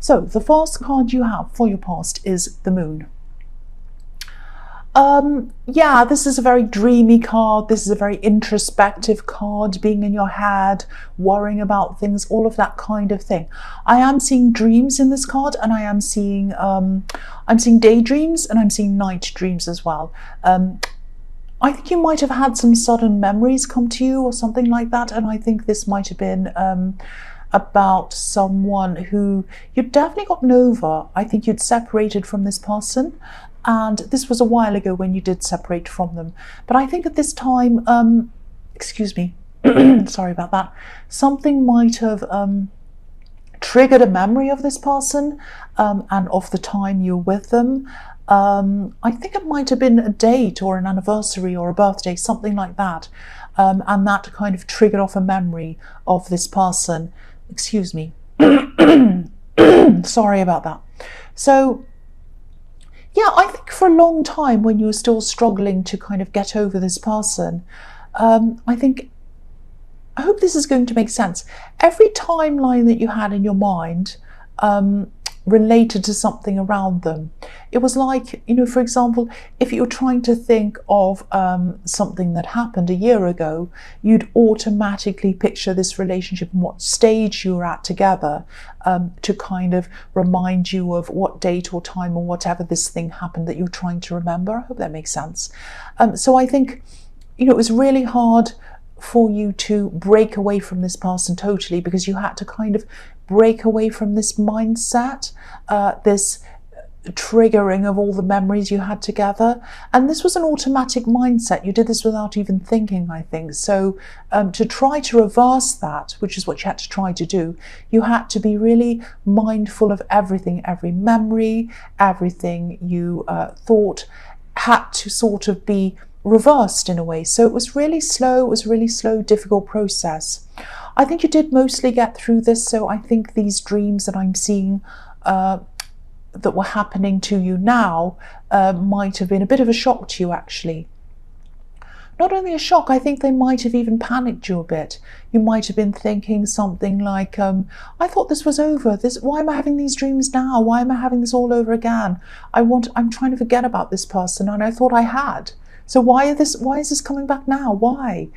So the first card you have for your past is the Moon. Yeah, this is a very dreamy card. This is a very introspective card, being in your head, worrying about things, all of that kind of thing. I am seeing dreams in this card, and I'm seeing daydreams, and I'm seeing night dreams as well. I think you might have had some sudden memories come to you or something like that, and I think this might have been about someone who you'd definitely gotten over. I think you'd separated from this person, and this was a while ago when you did separate from them. But I think at this time, excuse me, sorry about that, something might have triggered a memory of this person and of the time you were with them. I think it might have been a date or an anniversary or a birthday, something like that. And that kind of triggered off a memory of this person. Excuse me. Sorry about that. So, yeah, I think for a long time when you were still struggling to kind of get over this person, I hope this is going to make sense. Every timeline that you had in your mind related to something around them. It was like, you know, for example, if you were trying to think of something that happened a year ago, you'd automatically picture this relationship and what stage you were at together to kind of remind you of what date or time or whatever this thing happened that you were trying to remember. I hope that makes sense. So I think, you know, it was really hard for you to break away from this person totally, because you had to kind of break away from this mindset, this triggering of all the memories you had together. And this was an automatic mindset. You did this without even thinking, I think. So to try to reverse that, which is what you had to try to do, you had to be really mindful of everything, every memory, everything you thought had to sort of be reversed in a way. So it was really slow. It was a really slow, difficult process. I think you did mostly get through this. So I think these dreams that I'm seeing that were happening to you now might have been a bit of a shock to you, actually. Not only a shock, I think they might have even panicked you a bit. You might have been thinking something like, I thought this was over. Why am I having these dreams now? Why am I having this all over again? I'm trying to forget about this person, and I thought I had. So why is this coming back now? Why?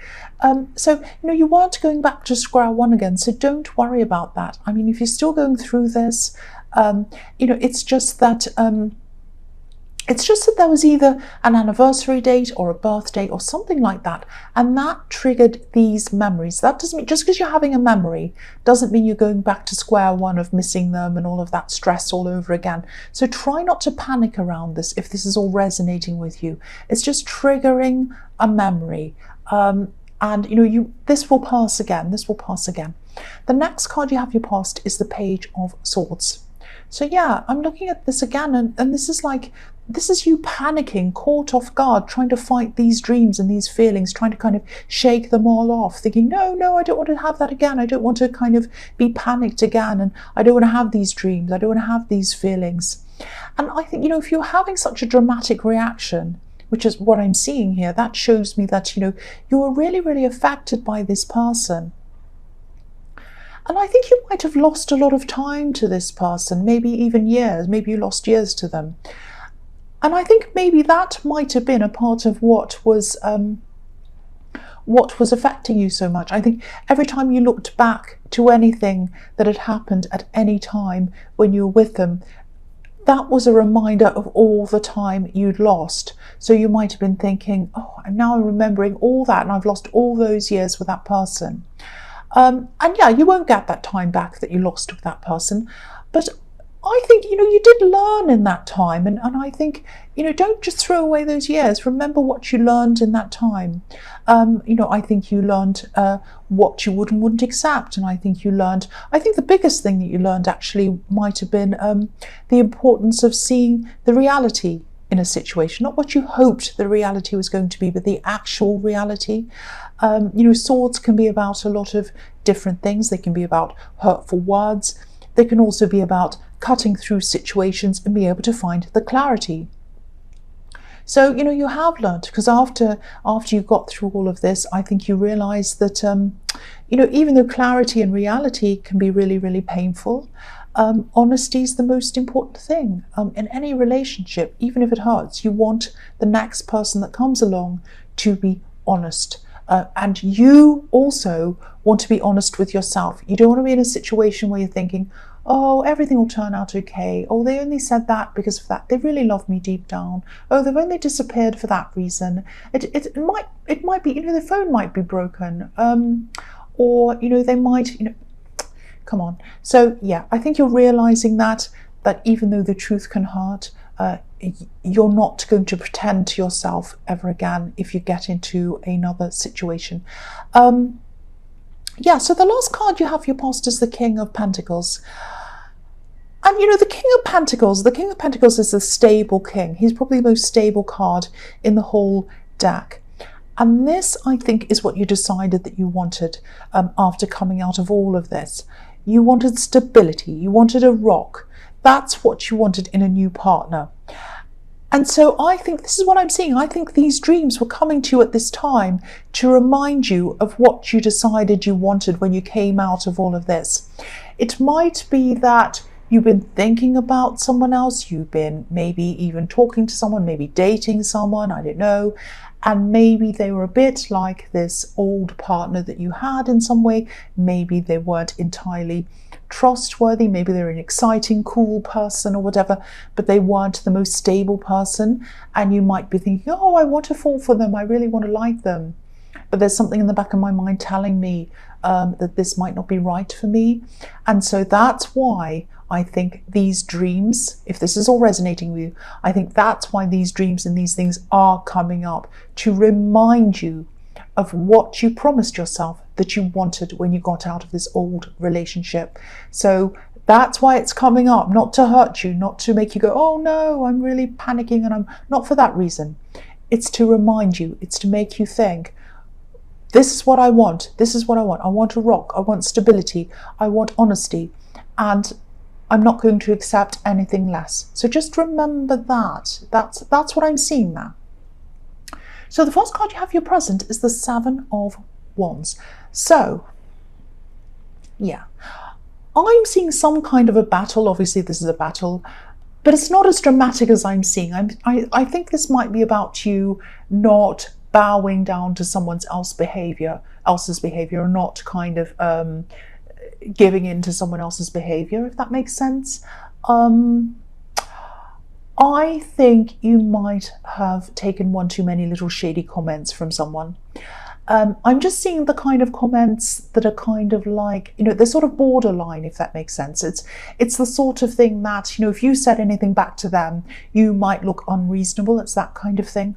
So, you know, you weren't going back to square one again. So don't worry about that. I mean, if you're still going through this, you know, it's just that there was either an anniversary date or a birthday or something like that, and that triggered these memories. That doesn't mean, just because you're having a memory doesn't mean you're going back to square one of missing them and all of that stress all over again. So try not to panic around this if this is all resonating with you. It's just triggering a memory, and you know, this will pass again. This will pass again. The next card you have your past is the Page of Swords. So yeah, I'm looking at this again, and this is you panicking, caught off guard, trying to fight these dreams and these feelings, trying to kind of shake them all off, thinking, no, I don't want to have that again. I don't want to kind of be panicked again, and I don't want to have these dreams. I don't want to have these feelings. And I think, you know, if you're having such a dramatic reaction, which is what I'm seeing here, that shows me that, you know, you were really, really affected by this person. And I think you might have lost a lot of time to this person, maybe even years. Maybe you lost years to them. And I think maybe that might have been a part of what was affecting you so much. I think every time you looked back to anything that had happened at any time when you were with them, that was a reminder of all the time you'd lost. So you might have been thinking, oh, I'm now remembering all that, and I've lost all those years with that person. And yeah, you won't get that time back that you lost with that person. But I think, you know, you did learn in that time. And I think, you know, don't just throw away those years. Remember what you learned in that time. You know, I think you learned what you would and wouldn't accept. And I think the biggest thing that you learned actually might have been the importance of seeing the reality in a situation, not what you hoped the reality was going to be, but the actual reality. You know, swords can be about a lot of different things. They can be about hurtful words. They can also be about cutting through situations and being able to find the clarity. So, you know, you have learned, because after you got through all of this, I think you realized that, you know, even though clarity and reality can be really, really painful, Honesty is the most important thing in any relationship. Even if it hurts, you want the next person that comes along to be honest. And you also want to be honest with yourself. You don't want to be in a situation where you're thinking, oh, everything will turn out okay. Oh, they only said that because of that. They really love me deep down. Oh, they've only disappeared for that reason. It might be, the phone might be broken. Or, they might, come on. So yeah, I think you're realizing that even though the truth can hurt, you're not going to pretend to yourself ever again if you get into another situation. Yeah, so the last card you have for your past is the King of Pentacles. And the King of Pentacles is a stable king. He's probably the most stable card in the whole deck. And this, I think, is what you decided that you wanted after coming out of all of this. You wanted stability. You wanted a rock. That's what you wanted in a new partner. And so I think this is what I'm seeing. I think these dreams were coming to you at this time to remind you of what you decided you wanted when you came out of all of this. It might be that you've been thinking about someone else. You've been maybe even talking to someone, maybe dating someone, I don't know. And maybe they were a bit like this old partner that you had in some way. Maybe they weren't entirely trustworthy. Maybe they're an exciting, cool person or whatever, but they weren't the most stable person. And you might be thinking, oh, I want to fall for them. I really want to like them. But there's something in the back of my mind telling me that this might not be right for me. And so that's why I think these dreams, if this is all resonating with you, I think that's why these dreams and these things are coming up to remind you of what you promised yourself that you wanted when you got out of this old relationship. So that's why it's coming up, not to hurt you, not to make you go, oh no, I'm really panicking, and I'm not for that reason. It's to remind you, it's to make you think, this is what I want, this is what I want. I want a rock, I want stability, I want honesty, and I'm not going to accept anything less. So just remember that. That's what I'm seeing now. So the first card you have for your present is the Seven of Wands. So, yeah, I'm seeing some kind of a battle. Obviously, this is a battle, but it's not as dramatic as I'm seeing. I think this might be about you not bowing down to someone else's behavior, or not kind of giving in to someone else's behavior, if that makes sense. I think you might have taken one too many little shady comments from someone. I'm just seeing the kind of comments that are kind of like, they're sort of borderline, if that makes sense. It's the sort of thing that, if you said anything back to them, you might look unreasonable. It's that kind of thing.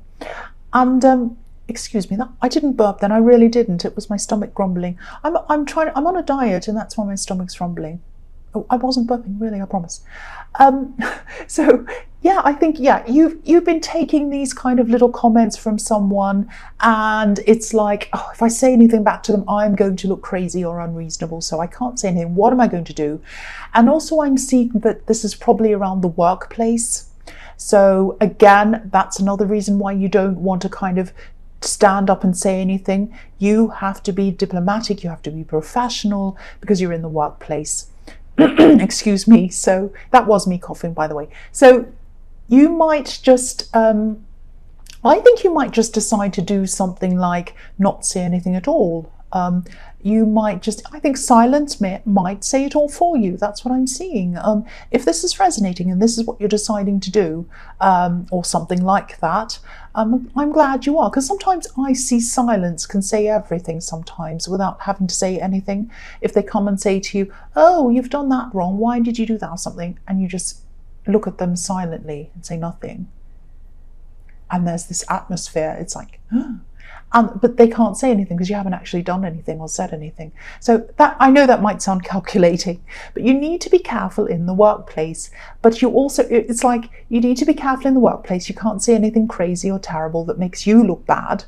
And excuse me, that I didn't burp then. I really didn't. It was my stomach grumbling. I'm on a diet, and that's why my stomach's rumbling. Oh, I wasn't burping, really, I promise. So yeah, I think, yeah, you've been taking these kind of little comments from someone, and it's like, oh, if I say anything back to them, I'm going to look crazy or unreasonable, so I can't say anything. What am I going to do? And also I'm seeing that this is probably around the workplace. So again, that's another reason why you don't want to kind of stand up and say anything. You have to be diplomatic, you have to be professional, because you're in the workplace. Excuse me. So that was me coughing, by the way. So you might just, I think you might just decide to do something like not say anything at all. You might just, I think silence might say it all for you. That's what I'm seeing. If this is resonating and this is what you're deciding to do, or something like that, I'm glad you are, because sometimes I see silence can say everything sometimes without having to say anything. If they come and say to you, oh, you've done that wrong, why did you do that, or something, and you just look at them silently and say nothing. And there's this atmosphere, it's like, but they can't say anything because you haven't actually done anything or said anything. So that, I know that might sound calculating, but you need to be careful in the workplace. But you also, it's like, you need to be careful in the workplace. You can't say anything crazy or terrible that makes you look bad.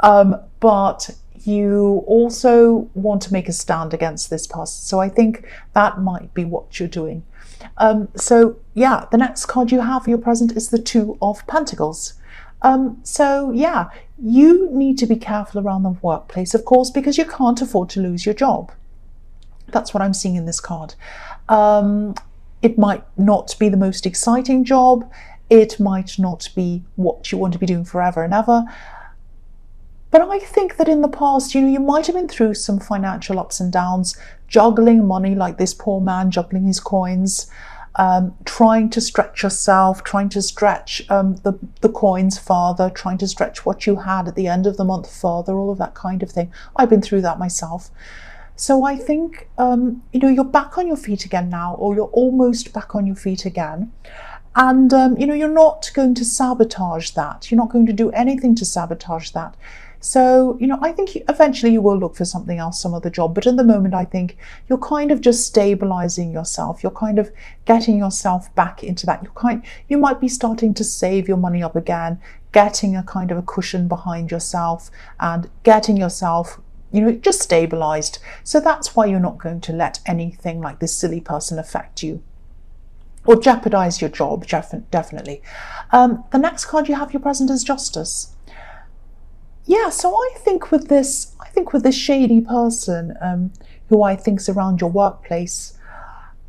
But you also want to make a stand against this person. So I think that might be what you're doing. So yeah, the next card you have for your present is the Two of Pentacles. So yeah, you need to be careful around the workplace, of course, because you can't afford to lose your job. That's what I'm seeing in this card. It might not be the most exciting job. It might not be what you want to be doing forever and ever. But I think that in the past, you might have been through some financial ups and downs, juggling money like this poor man juggling his coins, trying to stretch yourself, trying to stretch the coins farther, trying to stretch what you had at the end of the month further, all of that kind of thing. I've been through that myself. So I think, you're back on your feet again now, or you're almost back on your feet again. And, you're not going to sabotage that. You're not going to do anything to sabotage that. So, I think eventually you will look for something else, some other job. But in the moment, I think you're kind of just stabilizing yourself. You're kind of getting yourself back into that. You might be starting to save your money up again, getting a kind of a cushion behind yourself and getting yourself just stabilized. So that's why you're not going to let anything like this silly person affect you or jeopardize your job, definitely. The next card you have, your present, is Justice. Yeah, so I think with this shady person who I think's around your workplace,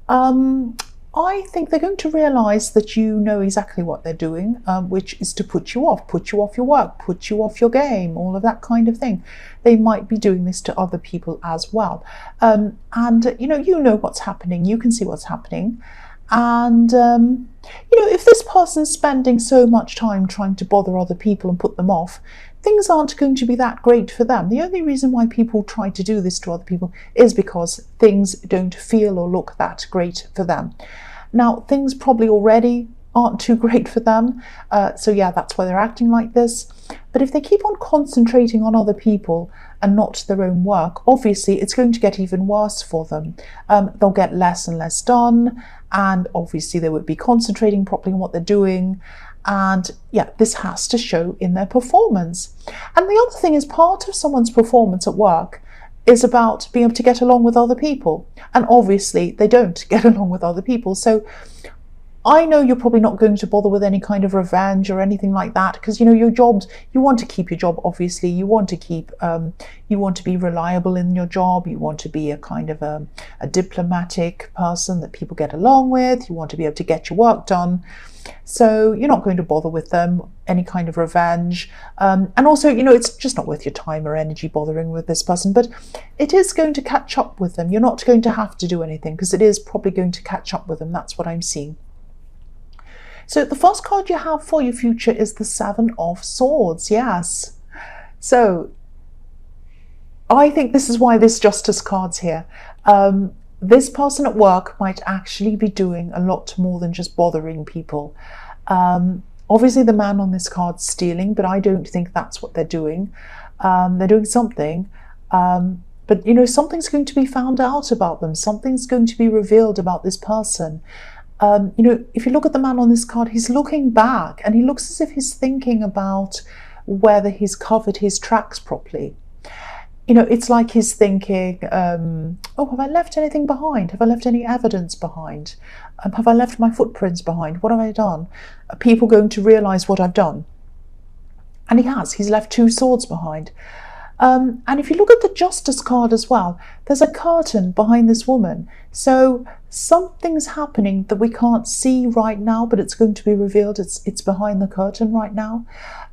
I think they're going to realize that you know exactly what they're doing, which is to put you off your work, put you off your game, all of that kind of thing. They might be doing this to other people as well. And you know what's happening. You can see what's happening. And, if this person's spending so much time trying to bother other people and put them off, things aren't going to be that great for them. The only reason why people try to do this to other people is because things don't feel or look that great for them. Now, things probably already aren't too great for them. So yeah, that's why they're acting like this. But if they keep on concentrating on other people and not their own work, obviously it's going to get even worse for them. They'll get less and less done, and obviously they won't be concentrating properly on what they're doing. And yeah, this has to show in their performance. And the other thing is, part of someone's performance at work is about being able to get along with other people. And obviously they don't get along with other people. So I know you're probably not going to bother with any kind of revenge or anything like that, because your jobs, you want to keep your job. Obviously, you want to keep, you want to be reliable in your job. You want to be a kind of a diplomatic person that people get along with. You want to be able to get your work done. So you're not going to bother with them, any kind of revenge. And also, it's just not worth your time or energy bothering with this person. But it is going to catch up with them. You're not going to have to do anything, because it is probably going to catch up with them. That's what I'm seeing. So the first card you have for your future is the Seven of Swords. Yes. So I think this is why this Justice card's here. This person at work might actually be doing a lot more than just bothering people. Obviously the man on this card's stealing, but I don't think that's what they're doing. They're doing something. But something's going to be found out about them. Something's going to be revealed about this person. If you look at the man on this card, he's looking back and he looks as if he's thinking about whether he's covered his tracks properly. It's like he's thinking, oh, have I left anything behind? Have I left any evidence behind? Have I left my footprints behind? What have I done? Are people going to realize what I've done? And he has. He's left 2 swords behind. And if you look at the Justice card as well, there's a curtain behind this woman. So something's happening that we can't see right now, but it's going to be revealed. It's behind the curtain right now.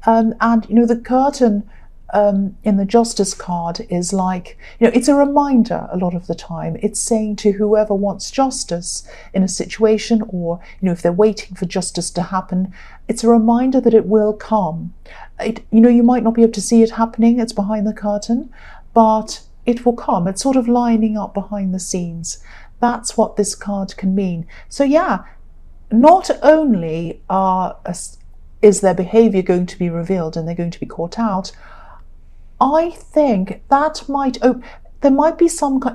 And the curtain in the Justice card is like, it's a reminder a lot of the time. It's saying to whoever wants justice in a situation, or, if they're waiting for justice to happen, it's a reminder that it will come. You might not be able to see it happening. It's behind the curtain, but it will come. It's sort of lining up behind the scenes. That's what this card can mean. So yeah, not only is their behavior going to be revealed and they're going to be caught out, I think that there might be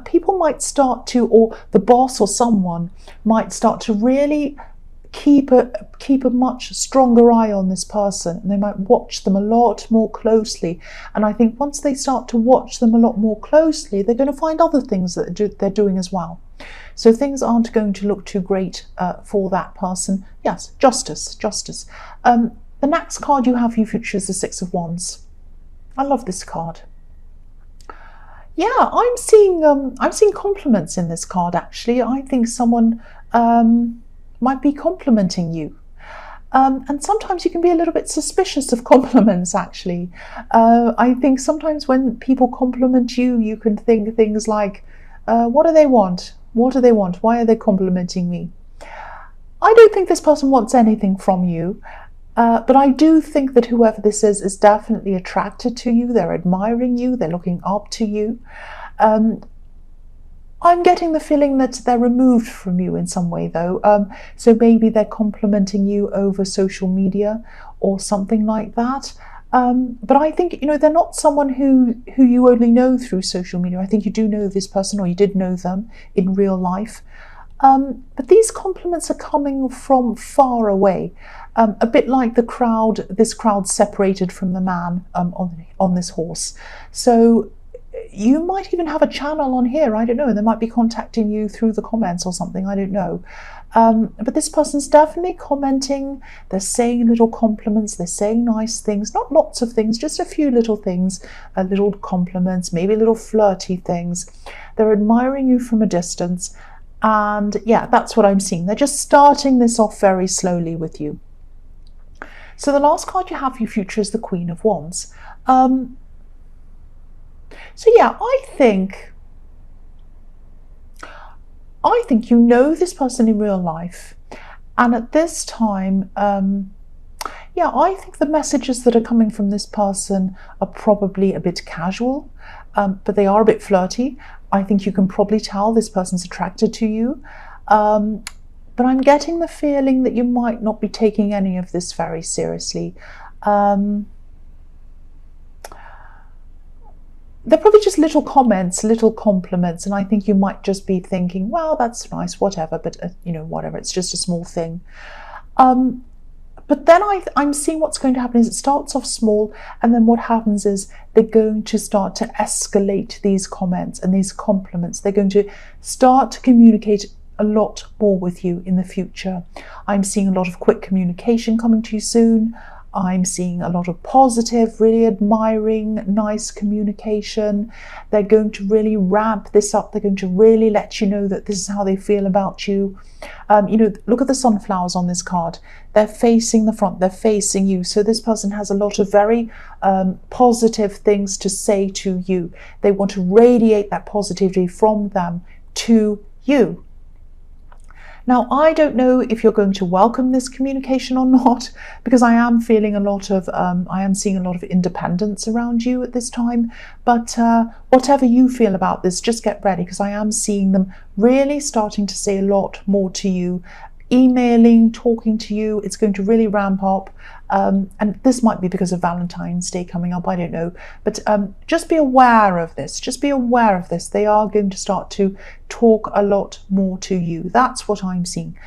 people might start to, or the boss or someone might start to really keep a much stronger eye on this person, and they might watch them a lot more closely. And I think once they start to watch them a lot more closely, they're going to find other things that they're doing as well. So things aren't going to look too great for that person. Yes, justice. The next card you have for your future is the Six of Wands. I love this card. Yeah, I'm seeing compliments in this card actually. I think someone might be complimenting you. And sometimes you can be a little bit suspicious of compliments, actually. I think sometimes when people compliment you, you can think things like, what do they want? What do they want? Why are they complimenting me? I don't think this person wants anything from you, but I do think that whoever this is definitely attracted to you. They're admiring you. They're looking up to you. I'm getting the feeling that they're removed from you in some way, though. So maybe they're complimenting you over social media or something like that. But I think, they're not someone who you only know through social media. I think you do know this person, or you did know them in real life. But these compliments are coming from far away, a bit like this crowd separated from the man on this horse. So you might even have a channel on here, I don't know, and they might be contacting you through the comments or something, I don't know. But this person's definitely commenting, they're saying little compliments, they're saying nice things, not lots of things, just a few little things, little compliments, maybe little flirty things. They're admiring you from a distance, and yeah, that's what I'm seeing. They're just starting this off very slowly with you. So the last card you have for your future is the Queen of Wands. So yeah, I think you know this person in real life, and at this time, yeah, I think the messages that are coming from this person are probably a bit casual, but they are a bit flirty. I think you can probably tell this person's attracted to you, but I'm getting the feeling that you might not be taking any of this very seriously. They're probably just little comments, little compliments, and I think you might just be thinking, well, that's nice, whatever, but whatever, it's just a small thing. But then I'm seeing what's going to happen is it starts off small, and then what happens is they're going to start to escalate these comments and these compliments. They're going to start to communicate a lot more with you in the future. I'm seeing a lot of quick communication coming to you soon. I'm seeing a lot of positive, really admiring, nice communication. They're going to really ramp this up. They're going to really let you know that this is how they feel about you. Look at the sunflowers on this card. They're facing the front. They're facing you. So this person has a lot of very positive things to say to you. They want to radiate that positivity from them to you. Now, I don't know if you're going to welcome this communication or not, because I am feeling I am seeing a lot of independence around you at this time. But whatever you feel about this, just get ready, because I am seeing them really starting to say a lot more to you, emailing, talking to you. It's going to really ramp up. And this might be because of Valentine's Day coming up, I don't know. But just be aware of this. Just be aware of this. They are going to start to talk a lot more to you. That's what I'm seeing.